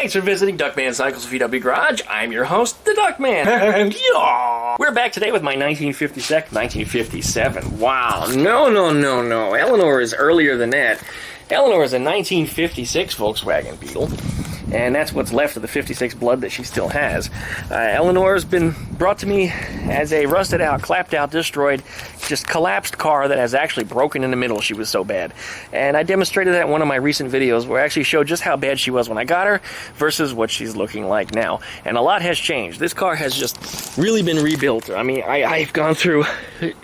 Thanks for visiting Duckman Cycles VW Garage. I'm your host, the Duckman. And yeah, we're back today with my 1957. Wow, no. Eleanor is earlier than that. Eleanor is a 1956 Volkswagen Beetle, and that's what's left of the 56 blood that she still has. Eleanor's been brought to me as a rusted out, clapped out, destroyed, just collapsed car that has actually broken in the middle. She was so bad. And I demonstrated that in one of my recent videos where I actually showed just how bad she was when I got her versus what she's looking like now. And a lot has changed. This car has just really been rebuilt. I mean, I've gone through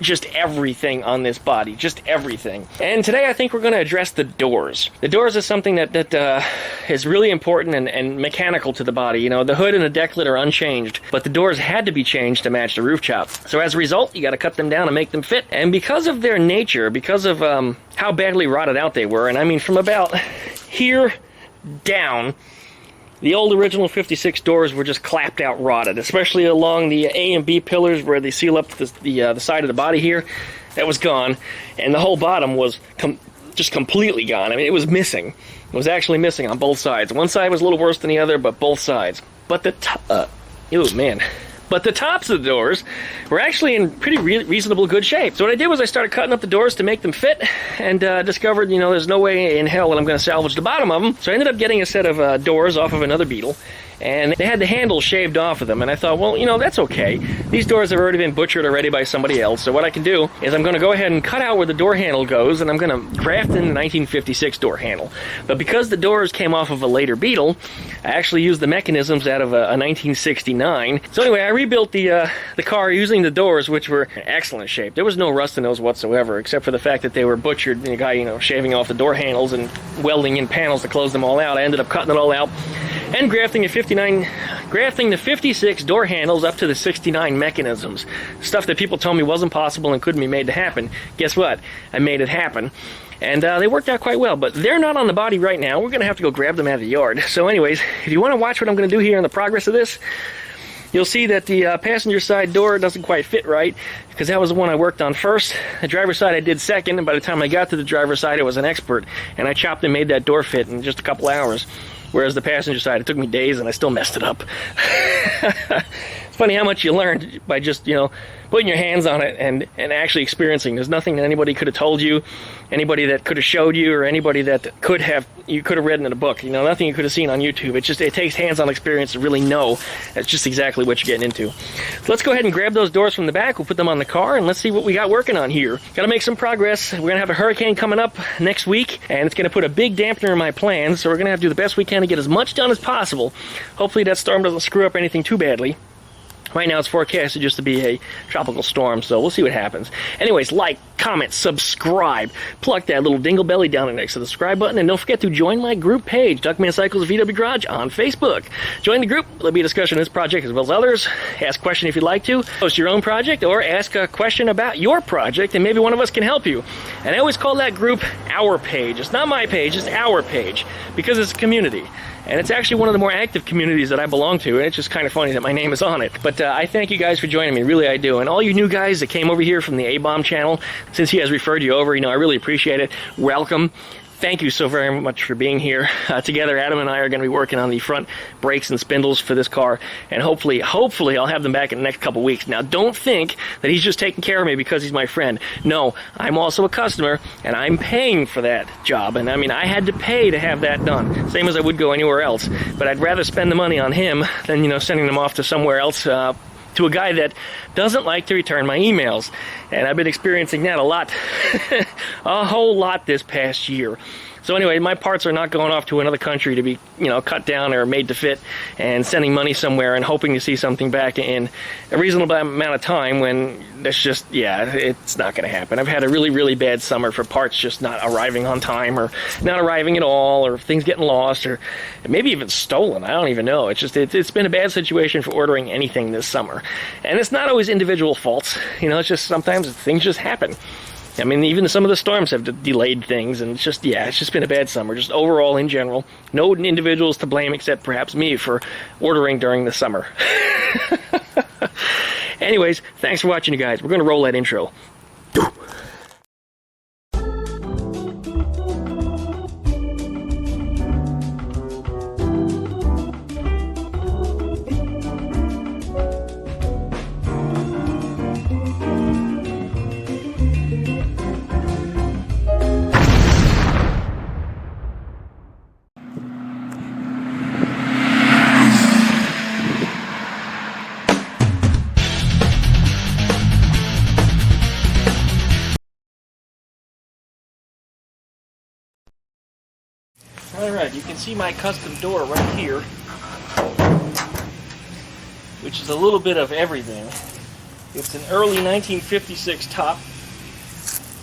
just everything on this body, just everything. And today I think we're going to address the doors. The doors is something that is really important and mechanical to the body. You know, the hood and the deck lid are unchanged, but the doors had to be changed to match the roof chop. So as a result, you got to cut them down and make them fit. And because of their nature, because of how badly rotted out they were, and I mean from about here down, the old original 56 doors were just clapped out rotted, especially along the A and B pillars where they seal up the side of the body here. That was gone, and the whole bottom was just completely gone. I mean, it was missing. It was actually missing on both sides. One side was a little worse than the other, but both sides. But the But the tops of the doors were actually in pretty reasonable good shape. So what I did was I started cutting up the doors to make them fit, and discovered, you know, there's no way in hell that I'm going to salvage the bottom of them. So I ended up getting a set of doors off of another Beetle, and they had the handles shaved off of them. And I thought, well, you know, that's okay. These doors have already been butchered already by somebody else. So what I can do is I'm going to go ahead and cut out where the door handle goes, and I'm going to graft in the 1956 door handle. But because the doors came off of a later Beetle, I actually used the mechanisms out of a 1969. So anyway, I rebuilt the car using the doors, which were in excellent shape. There was no rust in those whatsoever, except for the fact that they were butchered. The guy, you know, shaving off the door handles and welding in panels to close them all out. I ended up cutting it all out and grafting the 56 door handles up to the 69 mechanisms. Stuff that people told me wasn't possible and couldn't be made to happen. Guess what? I made it happen. And they worked out quite well, but they're not on the body right now. We're going to have to go grab them out of the yard. So anyways, if you want to watch what I'm going to do here in the progress of this, you'll see that the passenger side door doesn't quite fit right, because that was the one I worked on first. The driver's side I did second, and by the time I got to the driver's side, I was an expert, and I chopped and made that door fit in just a couple hours. Whereas the passenger side, it took me days, and I still messed it up. It's funny how much you learn by just, you know, putting your hands on it and actually experiencing. There's nothing that anybody could have told you, anybody that could have showed you, or anybody that you could have read in a book. You know, nothing you could have seen on YouTube. It takes hands-on experience to really know that's just exactly what you're getting into. So let's go ahead and grab those doors from the back. We'll put them on the car, and let's see what we got working on here. Got to make some progress. We're going to have a hurricane coming up next week, and it's going to put a big dampener in my plans, so we're going to have to do the best we can to get as much done as possible. Hopefully that storm doesn't screw up anything too badly. Right now it's forecasted just to be a tropical storm, so we'll see what happens. Anyways, like, comment, subscribe, pluck that little dingle belly down next to the subscribe button, and don't forget to join my group page, Duckman Cycles VW Garage, on Facebook. Join the group. There'll be a discussion of this project as well as others. Ask a question if you'd like to. Post your own project, or ask a question about your project, and maybe one of us can help you. And I always call that group Our Page. It's not my page, it's Our Page, because it's a community. And it's actually one of the more active communities that I belong to, and it's just kind of funny that my name is on it. But I thank you guys for joining me, really I do. And all you new guys that came over here from the A-Bomb channel, since he has referred you over, you know, I really appreciate it. Welcome. Thank you so very much for being here. Together, Adam and I are going to be working on the front brakes and spindles for this car, and hopefully I'll have them back in the next couple weeks. Now, don't think that he's just taking care of me because he's my friend. No, I'm also a customer, and I'm paying for that job. And I mean, I had to pay to have that done, same as I would go anywhere else. But I'd rather spend the money on him than, you know, sending them off to somewhere else, to a guy that doesn't like to return my emails. And I've been experiencing that a lot, a whole lot this past year. So anyway, my parts are not going off to another country to be, you know, cut down or made to fit, and sending money somewhere and hoping to see something back in a reasonable amount of time, when that's just, yeah, it's not going to happen. I've had a really, really bad summer for parts just not arriving on time, or not arriving at all, or things getting lost, or maybe even stolen. I don't even know. It's been a bad situation for ordering anything this summer. And it's not always individual faults. You know, it's just sometimes things just happen. I mean, even some of the storms have delayed things, and it's just been a bad summer, just overall in general. No individuals to blame except perhaps me for ordering during the summer. Anyways, thanks for watching, you guys. We're going to roll that intro. Alright, you can see my custom door right here, which is a little bit of everything. It's an early 1956 top,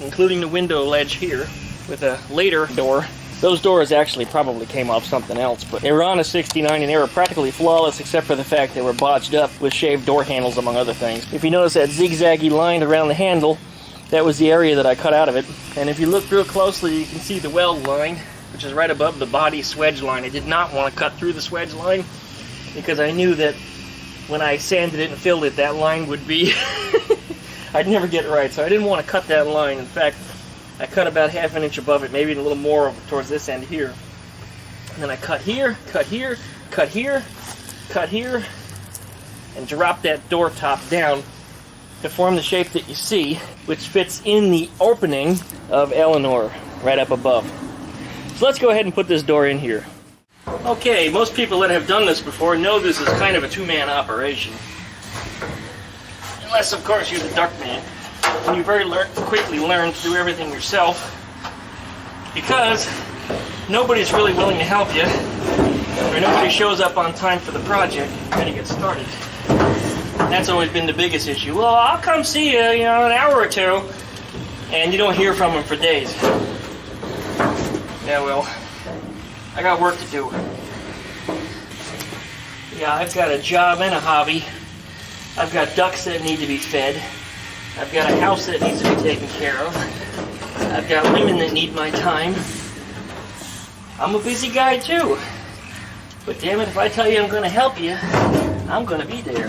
including the window ledge here, with a later door. Those doors actually probably came off something else, but they were on a 69 and they were practically flawless except for the fact they were bodged up with shaved door handles, among other things. If you notice that zigzaggy line around the handle, that was the area that I cut out of it. And if you look real closely, you can see the weld line, which is right above the body swedge line. I did not want to cut through the swedge line because I knew that when I sanded it and filled it, that line would be... I'd never get it right, so I didn't want to cut that line. In fact, I cut about half an inch above it, maybe a little more towards this end here. And then I cut here, cut here, cut here, cut here, and drop that door top down to form the shape that you see, which fits in the opening of Eleanor right up above. So let's go ahead and put this door in here. Okay, most people that have done this before know this is kind of a two-man operation. Unless, of course, you're the duck man. And you very quickly learn to do everything yourself, because nobody's really willing to help you, or nobody shows up on time for the project when you get started. That's always been the biggest issue. Well, I'll come see you, in an hour or two, and you don't hear from them for days. Yeah, well, I got work to do. Yeah, I've got a job and a hobby. I've got ducks that need to be fed. I've got a house that needs to be taken care of. I've got women that need my time. I'm a busy guy too. But damn it, if I tell you I'm going to help you, I'm going to be there.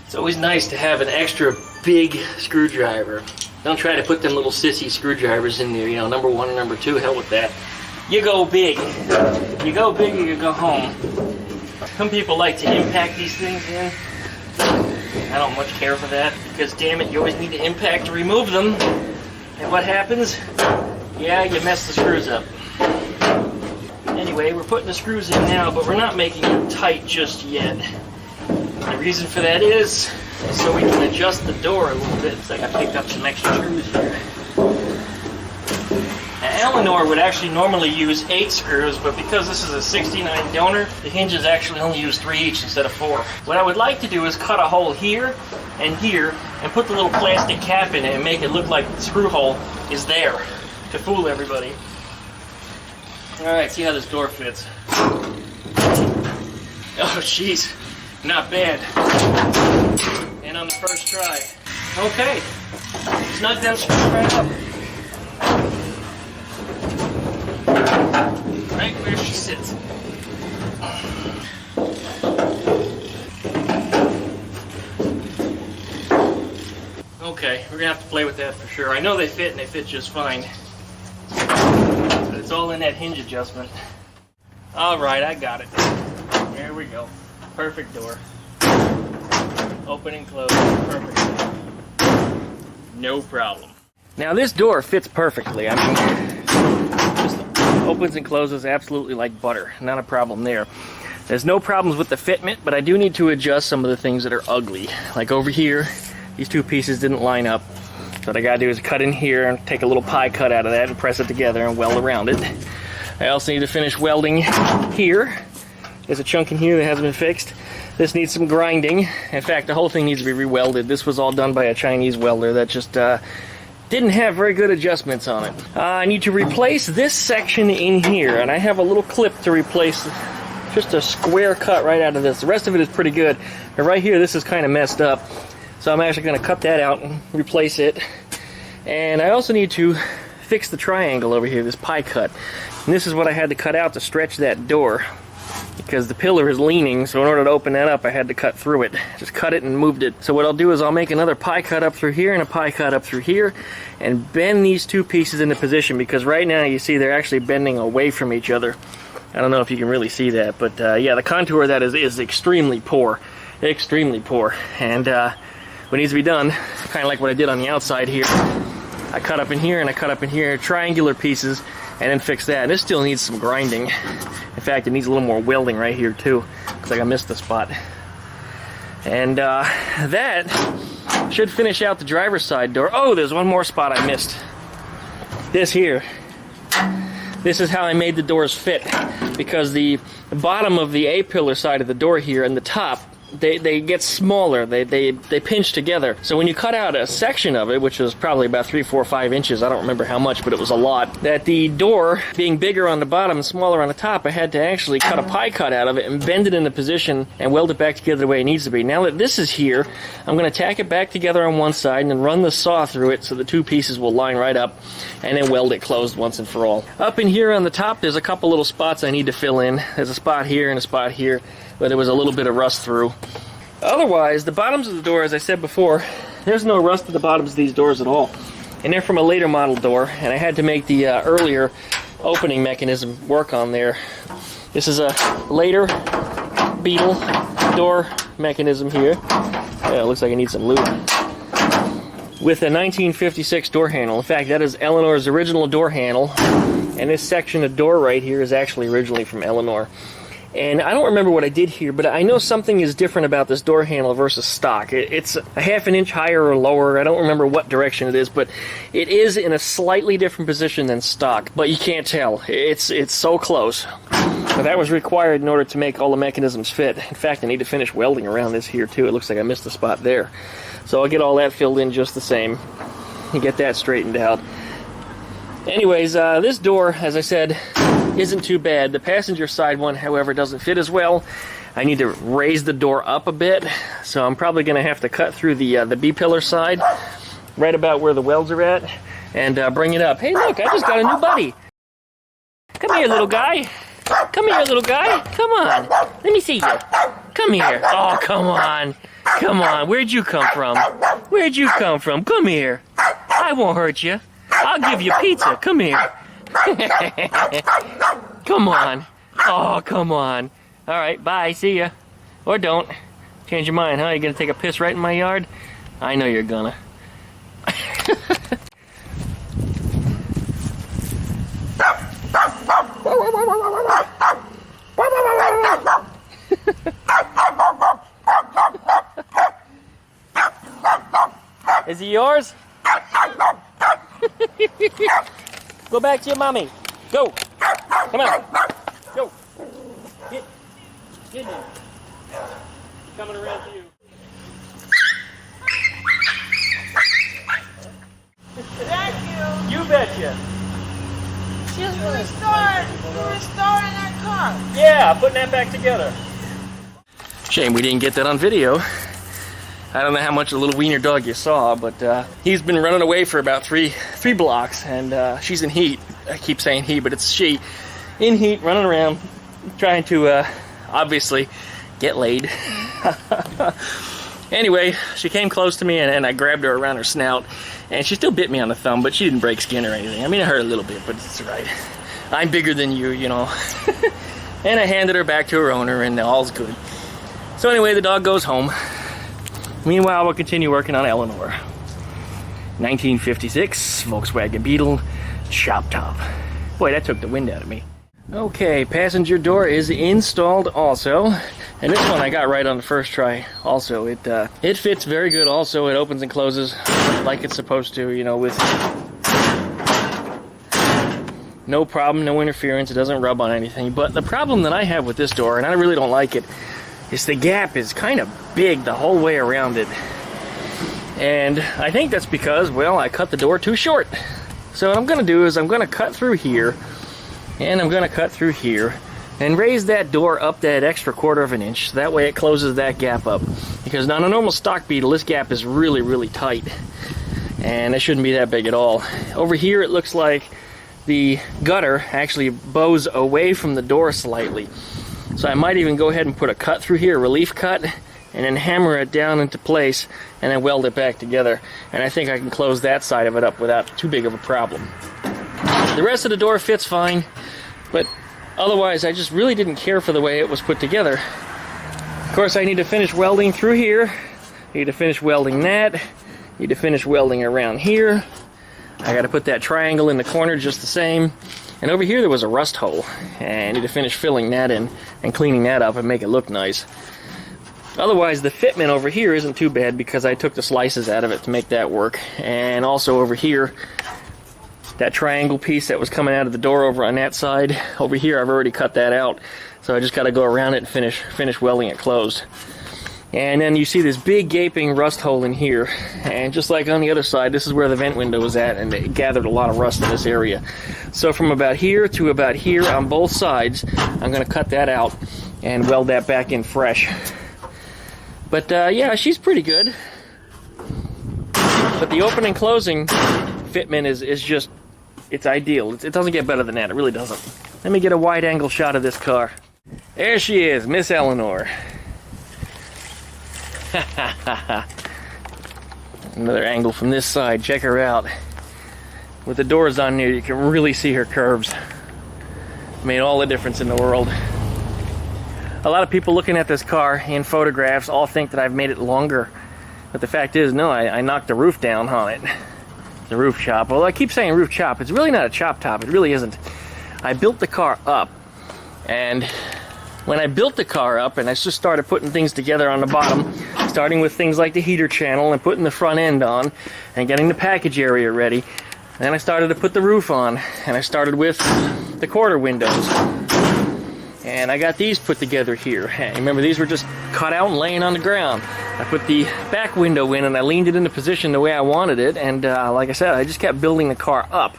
It's always nice to have an extra big screwdriver. Don't try to put them little sissy screwdrivers in there, number 1 and number 2, hell with that. You go big. You go big or you go home. Some people like to impact these things in. I don't much care for that, because damn it, you always need to impact to remove them. And what happens? Yeah, you mess the screws up. Anyway, we're putting the screws in now, but we're not making it tight just yet. The reason for that is so we can adjust the door a little bit. It's like I picked up some extra screws here. Now, Eleanor would actually normally use 8 screws, but because this is a 69 donor, the hinges actually only use 3 each instead of 4. What I would like to do is cut a hole here and put the little plastic cap in it and make it look like the screw hole is there to fool everybody. Alright, see how this door fits. Oh, jeez. Not bad. And on the first try. Okay. Snug them screws right up. Right where she sits. Okay, we're gonna have to play with that for sure. I know they fit and they fit just fine. But it's all in that hinge adjustment. Alright, I got it. There we go. Perfect door. Open and close. Perfect. No problem. Now this door fits perfectly. I mean, just opens and closes absolutely like butter. Not a problem there. There's no problems with the fitment, but I do need to adjust some of the things that are ugly. Like over here, these 2 pieces didn't line up. So what I gotta do is cut in here and take a little pie cut out of that and press it together and weld around it. I also need to finish welding here. There's a chunk in here that hasn't been fixed. This needs some grinding. In fact, the whole thing needs to be re-welded. This was all done by a Chinese welder that just didn't have very good adjustments on it. I need to replace this section in here, and I have a little clip to replace just a square cut right out of this. The rest of it is pretty good, but right here this is kind of messed up. So I'm actually going to cut that out and replace it. And I also need to fix the triangle over here, this pie cut. And this is what I had to cut out to stretch that door, because the pillar is leaning, so in order to open that up I had to cut through it. Just cut it and moved it. So what I'll do is I'll make another pie cut up through here and a pie cut up through here and bend these 2 pieces into position, because right now you see they're actually bending away from each other. I don't know if you can really see that, but yeah, the contour of that is extremely poor. Extremely poor. And what needs to be done, kind of like what I did on the outside here, I cut up in here and I cut up in here, triangular pieces, and then fix that. And this still needs some grinding. In fact, it needs a little more welding right here too. Looks like I missed the spot. And that should finish out the driver's side door. Oh, there's one more spot I missed. This here. This is how I made the doors fit, because the bottom of the A-pillar side of the door here and the top, they get smaller, they pinch together. So when you cut out a section of it, which was probably about 3, 4, 5 inches, I don't remember how much, but it was a lot, that the door being bigger on the bottom and smaller on the top, I had to actually cut a pie cut out of it and bend it into position and weld it back together the way it needs to be. Now that this is here, I'm going to tack it back together on one side and then run the saw through it so the two pieces will line right up, and then weld it closed once and for all. Up in here on the top, there's a couple little spots I need to fill in. There's a spot here and a spot here where there was a little bit of rust through. Otherwise, the bottoms of the door, as I said before, there's no rust at the bottoms of these doors at all. And they're from a later model door, and I had to make the earlier opening mechanism work on there. This is a later Beetle door mechanism here. Yeah, it looks like it needs some lube. With a 1956 door handle. In fact, that is Eleanor's original door handle, and this section of door right here is actually originally from Eleanor. And I don't remember what I did here, but I know something is different about this door handle versus stock. It's a half an inch higher or lower. I don't remember what direction it is, but it is in a slightly different position than stock. But you can't tell. It's so close. But that was required in order to make all the mechanisms fit. In fact, I need to finish welding around this here too. It looks like I missed a spot there. So I'll get all that filled in just the same and get that straightened out. Anyways, this door, as I said, isn't too bad. The passenger side one, however, doesn't fit as well. I need to raise the door up a bit, so I'm probably going to have to cut through the B-pillar side, right about where the welds are at, and bring it up. Hey, look, I just got a new buddy. Come here, little guy. Come here, little guy. Come on. Let me see you. Come here. Oh, come on. Come on. Where'd you come from? Where'd you come from? Come here. I won't hurt you. I'll give you pizza. Come here. Come on. Oh, come on. All right, bye. See ya. Or don't. Change your mind, huh? You gonna take a piss right in my yard? I know you're gonna. Is he yours? Go back to your mommy. Go. Come on. Go. Get in there. Coming around to you. Thank you. You betcha. She's restoring that car. Yeah, putting that back together. Shame we didn't get that on video. I don't know how much of the little wiener dog you saw, but he's been running away for about three blocks, and she's in heat. I keep saying he, but it's she. In heat, running around, trying to, obviously, get laid. Anyway, she came close to me, and I grabbed her around her snout, and she still bit me on the thumb, but she didn't break skin or anything. I mean, it hurt a little bit, but it's all right. I'm bigger than you, you know. And I handed her back to her owner, and all's good. So anyway, the dog goes home. Meanwhile, we'll continue working on Eleanor. 1956 Volkswagen Beetle shop top. Boy, that took the wind out of me. Okay, passenger door is installed also. And this one I got right on the first try also. It fits very good also. It opens and closes like it's supposed to, you know, with no problem, no interference. It doesn't rub on anything. But the problem that I have with this door, and I really don't like it, is the gap is kind of big the whole way around it. And I think that's because, well, I cut the door too short. So what I'm going to do is I'm going to cut through here, and I'm going to cut through here, and raise that door up that extra 1/4 of an inch. That way it closes that gap up. Because on a normal stock Beetle, this gap is really, really tight. And it shouldn't be that big at all. Over here it looks like the gutter actually bows away from the door slightly. So I might even go ahead and put a cut through here, a relief cut, and then hammer it down into place, and then weld it back together. And I think I can close that side of it up without too big of a problem. The rest of the door fits fine, but otherwise I just really didn't care for the way it was put together. Of course, I need to finish welding through here, need to finish welding that, need to finish welding around here. I got to put that triangle in the corner just the same. And over here there was a rust hole, and I need to finish filling that in and cleaning that up and make it look nice. Otherwise, the fitment over here isn't too bad because I took the slices out of it to make that work. And also over here, that triangle piece that was coming out of the door over on that side. Over here, I've already cut that out, so I just got to go around it and finish welding it closed. And then you see this big gaping rust hole in here, and just like on the other side, this is where the vent window was at, and it gathered a lot of rust in this area. So from about here to about here on both sides, I'm going to cut that out and weld that back in fresh. But yeah, she's pretty good. But the open and closing fitment is just, it's ideal. It doesn't get better than that. It really doesn't. Let me get a wide angle shot of this car. There she is, Miss Eleanor. Another angle from this side. Check her out. With the doors on there, you can really see her curves. Made all the difference in the world. A lot of people looking at this car in photographs all think that I've made it longer. But the fact is, no, I knocked the roof down on it. The roof chop. Well, I keep saying roof chop. It's really not a chop top. It really isn't. I built the car up. And when I built the car up and I just started putting things together on the bottom, starting with things like the heater channel and putting the front end on and getting the package area ready, then I started to put the roof on, and I started with the quarter windows. And I got these put together here. Hey, remember, these were just cut out and laying on the ground. I put the back window in and I leaned it into position the way I wanted it, and like I said, I just kept building the car up.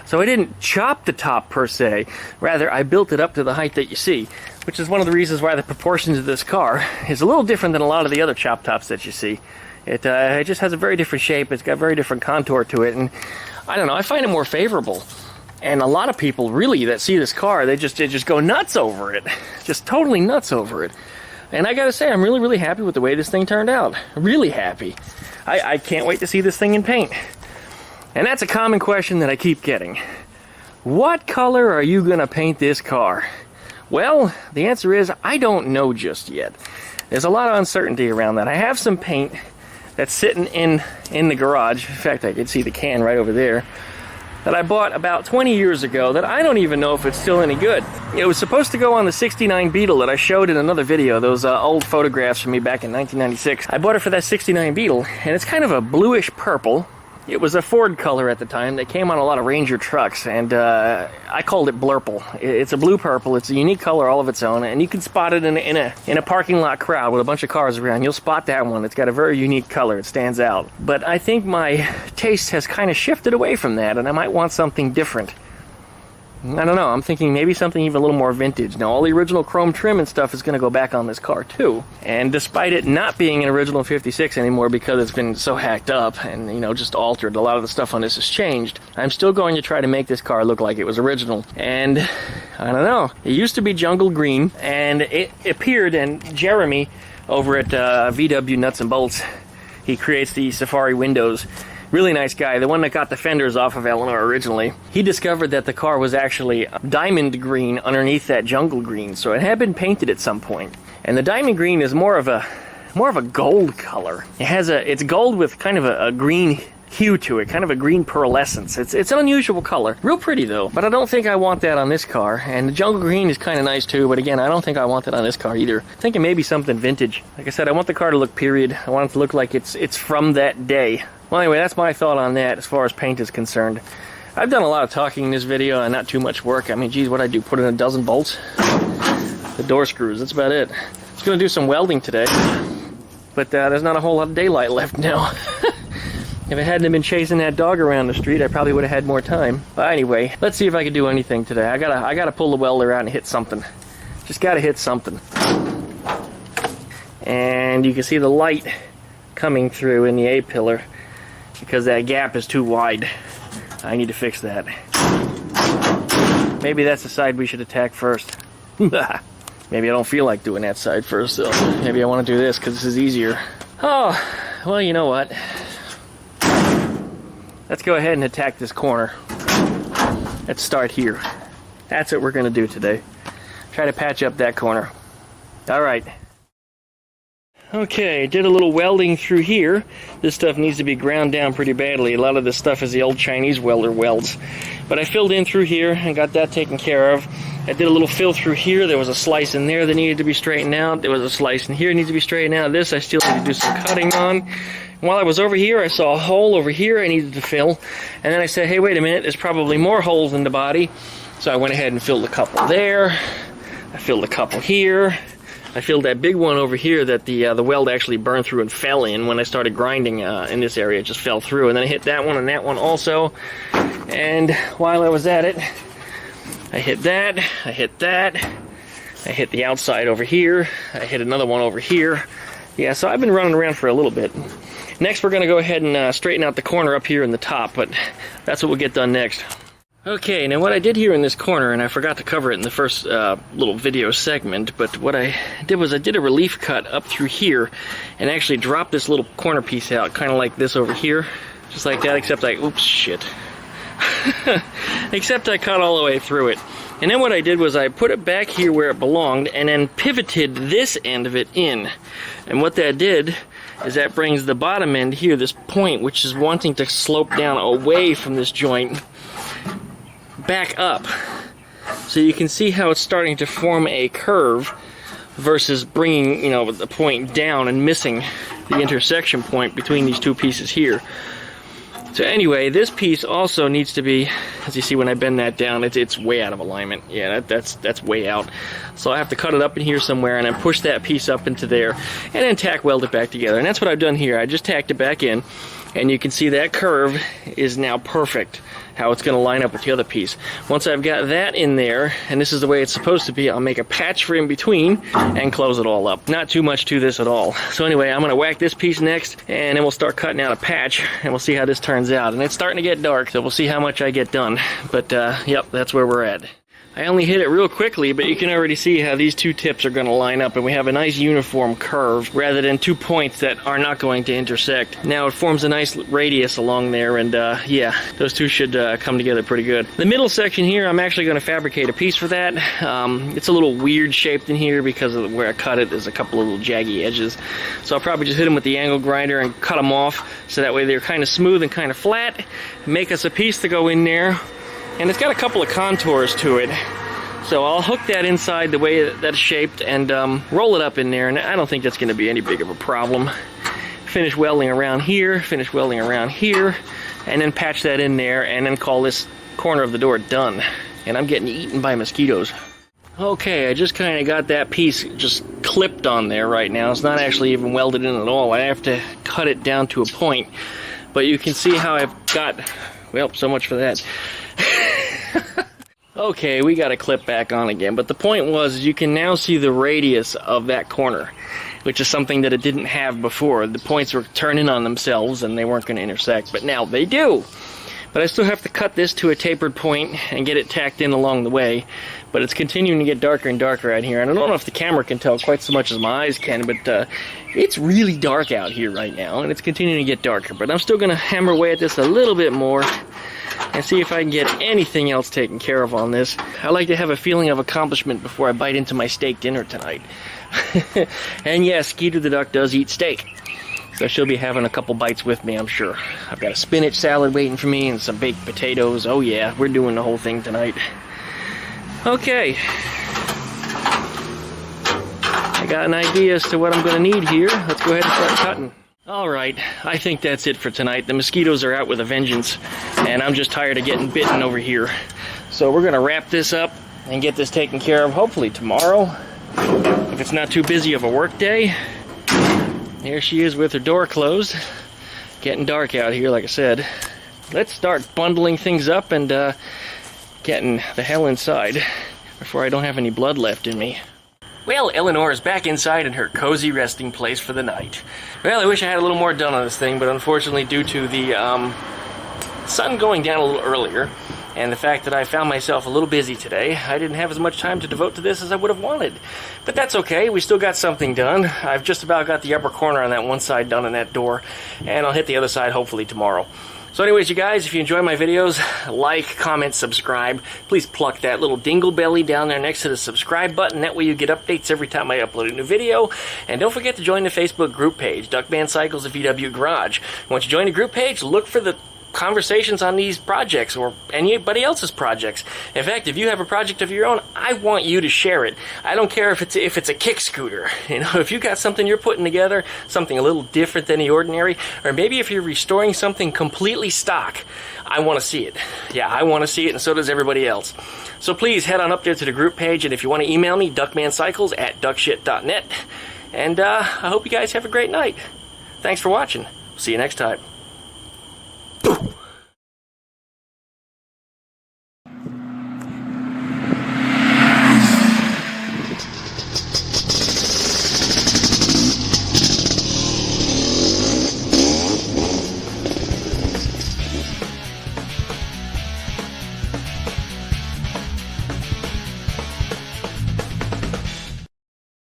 So I didn't chop the top per se, rather I built it up to the height that you see, which is one of the reasons why the proportions of this car is a little different than a lot of the other chop tops that you see. It just has a very different shape, it's got a very different contour to it, and I don't know, I find it more favorable. And a lot of people really that see this car, they just go nuts over it. Just totally nuts over it. And I gotta say, I'm really, really happy with the way this thing turned out. Really happy. I can't wait to see this thing in paint. And that's a common question that I keep getting. What color are you gonna paint this car? Well, the answer is, I don't know just yet. There's a lot of uncertainty around that. I have some paint that's sitting in the garage. In fact, I can see the can right over there, that I bought about 20 years ago that I don't even know if it's still any good. It was supposed to go on the '69 Beetle that I showed in another video, those old photographs from me back in 1996. I bought it for that '69 Beetle, and it's kind of a bluish purple. It was a Ford color at the time. They came on a lot of Ranger trucks, and I called it Blurple. It's a blue-purple. It's a unique color all of its own, and you can spot it in a parking lot crowd with a bunch of cars around. You'll spot that one. It's got a very unique color. It stands out. But I think my taste has kind of shifted away from that, and I might want something different. I don't know, I'm thinking maybe something even a little more vintage. Now, all the original chrome trim and stuff is going to go back on this car, too. And despite it not being an original 56 anymore because it's been so hacked up and, you know, just altered, a lot of the stuff on this has changed, I'm still going to try to make this car look like it was original. And, I don't know, it used to be jungle green, and it appeared, and Jeremy over at VW Nuts and Bolts, he creates the Safari windows. Really nice guy, the one that got the fenders off of Eleanor originally. He discovered that the car was actually diamond green underneath that jungle green, so it had been painted at some point. And the diamond green is more of a gold color. It's gold with kind of a green hue to it, kind of a green pearlescence. It's an unusual color. Real pretty though, but I don't think I want that on this car. And the jungle green is kind of nice too, but again, I don't think I want that on this car either. I'm thinking maybe something vintage. Like I said, I want the car to look period. I want it to look like it's from that day. Well, anyway, that's my thought on that as far as paint is concerned. I've done a lot of talking in this video and not too much work. I mean, geez, what'd I do? Put in a dozen bolts? The door screws, that's about it. I was going to do some welding today, but there's not a whole lot of daylight left now. If I hadn't been chasing that dog around the street, I probably would have had more time. But anyway, let's see if I can do anything today. I gotta pull the welder out and hit something. Just gotta hit something. And you can see the light coming through in the A-pillar, because that gap is too wide. I need to fix that. Maybe that's the side we should attack first. Maybe I don't feel like doing that side first, though. Maybe I want to do this because this is easier. Oh, well, you know what? Let's go ahead and attack this corner. Let's start here. That's what we're going to do today. Try to patch up that corner. All right. Okay, did a little welding through here. This stuff needs to be ground down pretty badly. A lot of this stuff is the old Chinese welder welds. But I filled in through here and got that taken care of. I did a little fill through here. There was a slice in there that needed to be straightened out. There was a slice in here that needs to be straightened out. This I still need to do some cutting on. While I was over here, I saw a hole over here I needed to fill, and then I said, hey, wait a minute, there's probably more holes in the body. So I went ahead and filled a couple there. I filled a couple here. I filled that big one over here that the weld actually burned through and fell in when I started grinding in this area. It just fell through. And then I hit that one and that one also. And while I was at it, I hit that, I hit that, I hit the outside over here, I hit another one over here. Yeah, so I've been running around for a little bit. Next, we're going to go ahead and straighten out the corner up here in the top, but that's what we'll get done next. Okay, now what I did here in this corner, and I forgot to cover it in the first little video segment, but what I did was I did a relief cut up through here and actually dropped this little corner piece out, kind of like this over here, just like that, except oops, shit. Except I cut all the way through it. And then what I did was I put it back here where it belonged and then pivoted this end of it in. And what that did is that brings the bottom end here, this point, which is wanting to slope down away from this joint, back up. So you can see how it's starting to form a curve versus bringing, the point down and missing the intersection point between these two pieces here. So anyway, this piece also needs to be, as you see when I bend that down, it's way out of alignment. Yeah, that's way out. So I have to cut it up in here somewhere and then push that piece up into there and then tack weld it back together. And that's what I've done here. I just tacked it back in, and you can see that curve is now perfect, how it's going to line up with the other piece. Once I've got that in there, and this is the way it's supposed to be, I'll make a patch for in between and close it all up. Not too much to this at all. So anyway, I'm going to whack this piece next, and then we'll start cutting out a patch, and we'll see how this turns out. And it's starting to get dark, so we'll see how much I get done. But, yep, that's where we're at. I only hit it real quickly, but you can already see how these two tips are going to line up, and we have a nice uniform curve rather than 2 points that are not going to intersect. Now it forms a nice radius along there, and yeah, those two should come together pretty good. The middle section here, I'm actually going to fabricate a piece for that. It's a little weird shaped in here because of where I cut it. There's a couple of little jaggy edges. So I'll probably just hit them with the angle grinder and cut them off so that way they're kind of smooth and kind of flat. Make us a piece to go in there. And it's got a couple of contours to it. So I'll hook that inside the way that's shaped and roll it up in there, and I don't think that's going to be any big of a problem. Finish welding around here, finish welding around here, and then patch that in there, and then call this corner of the door done. And I'm getting eaten by mosquitoes. Okay, I just kind of got that piece just clipped on there right now. It's not actually even welded in at all. I have to cut it down to a point. But you can see how I've got, well, so much for that. Okay, we got to clip back on again, but the point was you can now see the radius of that corner, which is something that it didn't have before. The points were turning on themselves and they weren't going to intersect, but now they do. But I still have to cut this to a tapered point and get it tacked in along the way, but it's continuing to get darker and darker out here, and I don't know if the camera can tell quite so much as my eyes can, but it's really dark out here right now, and it's continuing to get darker, but I'm still going to hammer away at this a little bit more and see if I can get anything else taken care of on this. I like to have a feeling of accomplishment before I bite into my steak dinner tonight. And yes, Skeeter the duck does eat steak, so she'll be having a couple bites with me, I'm sure. I've got a spinach salad waiting for me and some baked potatoes. Oh yeah, we're doing the whole thing tonight. Okay. I got an idea as to what I'm going to need here. Let's go ahead and start cutting. Alright, I think that's it for tonight. The mosquitoes are out with a vengeance, and I'm just tired of getting bitten over here. So we're going to wrap this up and get this taken care of, hopefully tomorrow, if it's not too busy of a work day. There she is with her door closed. Getting dark out here, like I said. Let's start bundling things up and getting the hell inside before I don't have any blood left in me. Well, Eleanor is back inside in her cozy resting place for the night. Well, I wish I had a little more done on this thing, but unfortunately due to the sun going down a little earlier, and the fact that I found myself a little busy today, I didn't have as much time to devote to this as I would have wanted. But that's okay, we still got something done. I've just about got the upper corner on that one side done on that door, and I'll hit the other side hopefully tomorrow. So anyways, you guys, if you enjoy my videos, like, comment, subscribe. Please pluck that little dingle belly down there next to the subscribe button. That way you get updates every time I upload a new video. And don't forget to join the Facebook group page, Duckman Cycles of VW Garage. Once you join the group page, look for the conversations on these projects or anybody else's projects. In fact, if you have a project of your own, I want you to share it. I don't care if it's a kick scooter. You know, if you got something you're putting together, something a little different than the ordinary, or maybe if you're restoring something completely stock, I want to see it. Yeah, I want to see it, and so does everybody else. So please head on up there to the group page, and if you want to email me, duckmancycles@duckshit.net. And I hope you guys have a great night. Thanks for watching. See you next time.